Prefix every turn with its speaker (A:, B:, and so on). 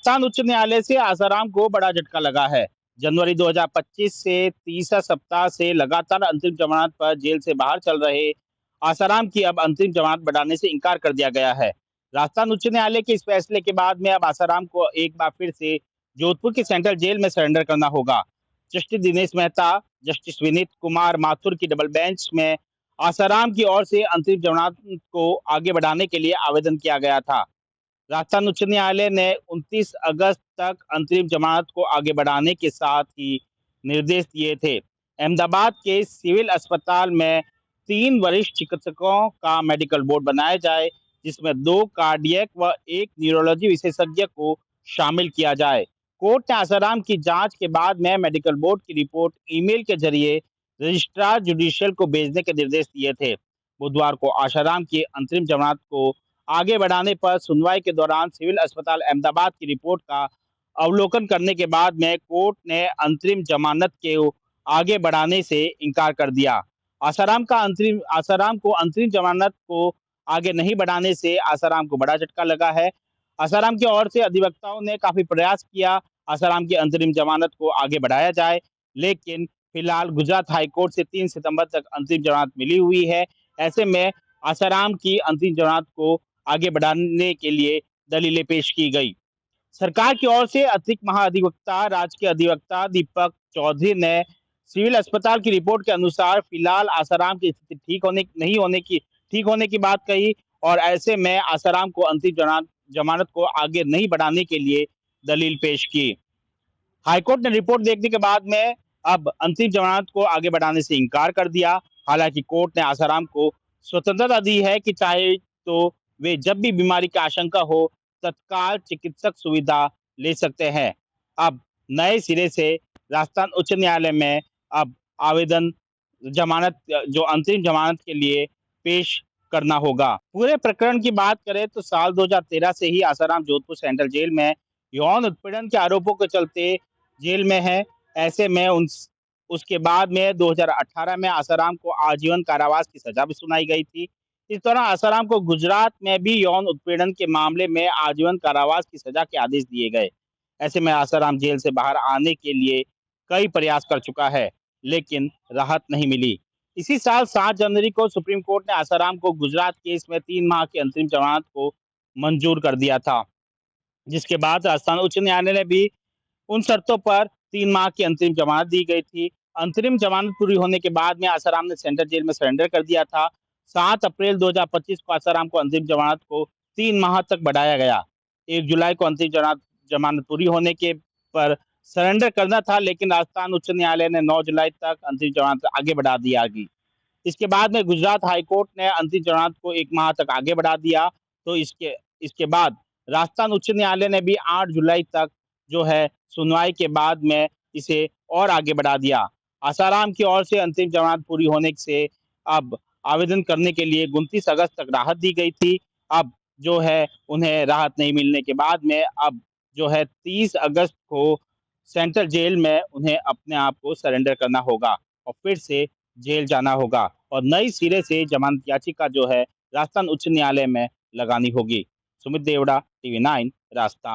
A: राजस्थान उच्च न्यायालय से आसाराम को बड़ा झटका लगा है। जनवरी 2025 से तीसरा सप्ताह से लगातार अंतरिम जमानत पर जेल से बाहर चल रहे आसाराम की अब अंतरिम जमानत बढ़ाने से इनकार कर दिया गया है। राजस्थान उच्च न्यायालय के इस फैसले के बाद में अब आसाराम को एक बार फिर से जोधपुर की सेंट्रल जेल में सरेंडर करना होगा। जस्टिस दिनेश मेहता, जस्टिस विनीत कुमार माथुर की डबल बेंच में आसाराम की ओर से अंतरिम जमानत को आगे बढ़ाने के लिए आवेदन किया गया था। राजस्थान उच्च न्यायालय ने 29 अगस्त तक अंतरिम जमानत को आगे बढ़ाने के साथ ही निर्देश दिए थे। अहमदाबाद के सिविल अस्पताल में 3 वरिष्ठ चिकित्सकों का मेडिकल बोर्ड बनाया जाए, जिसमें 2 कार्डियक व 1 न्यूरोलॉजी विशेषज्ञ को शामिल किया जाए। कोर्ट ने आसाराम की जांच के बाद में मेडिकल बोर्ड की रिपोर्ट ईमेल के जरिए रजिस्ट्रार जुडिशियल को भेजने के निर्देश दिए थे। बुधवार को आसाराम की अंतरिम जमानत को आगे बढ़ाने पर सुनवाई के दौरान सिविल अस्पताल अहमदाबाद की रिपोर्ट का अवलोकन करने के बाद में कोर्ट ने अंतरिम जमानत के आगे बढ़ाने से इनकार कर दिया। आसाराम को अंतरिम जमानत को आगे नहीं बढ़ाने से आसाराम को बड़ा झटका लगा है। आसाराम की ओर से अधिवक्ताओं ने काफी प्रयास किया आसाराम की अंतरिम जमानत को आगे बढ़ाया जाए, लेकिन फिलहाल गुजरात हाई कोर्ट से 3 सितंबर तक अंतरिम जमानत मिली हुई है। ऐसे में आसाराम की अंतरिम जमानत को आगे बढ़ाने के लिए दलीलें पेश की गई। सरकार की ओर से अतिरिक्त महाअधिवक्ता राज्य के अधिवक्ता दीपक चौधरी ने सिविल अस्पताल की रिपोर्ट के अनुसार फिलहाल आसाराम की स्थिति ठीक होने की बात कही और ऐसे में आसाराम को अंतिम जमानत को आगे नहीं बढ़ाने के लिए दलील पेश की। हाईकोर्ट ने रिपोर्ट देखने के बाद में अब अंतिम जमानत को आगे बढ़ाने से इनकार कर दिया। हालांकि कोर्ट ने आसाराम को स्वतंत्रता दी है कि चाहे तो वे जब भी बीमारी की आशंका हो तत्काल चिकित्सक सुविधा ले सकते हैं। अब नए सिरे से राजस्थान उच्च न्यायालय में अब आवेदन जमानत जो अंतरिम जमानत के लिए पेश करना होगा। पूरे प्रकरण की बात करें तो साल 2013 से ही आसाराम जोधपुर सेंट्रल जेल में यौन उत्पीड़न के आरोपों के चलते जेल में है। ऐसे में उसके बाद में 2018 में आसाराम को आजीवन कारावास की सजा भी सुनाई गई थी। इस दौरान आसाराम को गुजरात में भी यौन उत्पीड़न के मामले में आजीवन कारावास की सजा के आदेश दिए गए। ऐसे में आसाराम जेल से बाहर आने के लिए कई प्रयास कर चुका है, लेकिन राहत नहीं मिली। इसी साल 7 जनवरी को सुप्रीम कोर्ट ने आसाराम को गुजरात केस में 3 माह की अंतरिम जमानत को मंजूर कर दिया था, जिसके बाद राजस्थान उच्च न्यायालय ने भी उन शर्तों पर 3 माह की अंतरिम जमानत दी गई थी। अंतरिम जमानत पूरी होने के बाद में आसाराम ने सेंट्रल जेल में सरेंडर कर दिया था। 7 अप्रैल 2025 को आसाराम को अंतरिम जमानत को 3 माह तक बढ़ाया गया। 1 जुलाई को अंतरिम जमानत पूरी होने के पर सरेंडर करना था, लेकिन राजस्थान उच्च न्यायालय ने 9 जुलाई तक अंतरिम जमानत आगे बढ़ा दिया गई। इसके बाद में गुजरात हाई कोर्ट ने अंतरिम जमानत को 1 माह तक आगे बढ़ा दिया। तो इसके बाद राजस्थान उच्च न्यायालय ने भी 8 जुलाई तक जो है सुनवाई के बाद में इसे और आगे बढ़ा दिया। आसाराम की ओर से अंतिम जमानत पूरी होने से अब आवेदन करने के लिए 29 अगस्त तक राहत दी गई थी। अब जो है उन्हें राहत नहीं मिलने के बाद में अब जो है 30 अगस्त को सेंट्रल जेल में उन्हें अपने आप को सरेंडर करना होगा और फिर से जेल जाना होगा और नई सिरे से जमानत याचिका जो है राजस्थान उच्च न्यायालय में लगानी होगी। सुमित देवड़ा, टीवी 9 राजस्थान।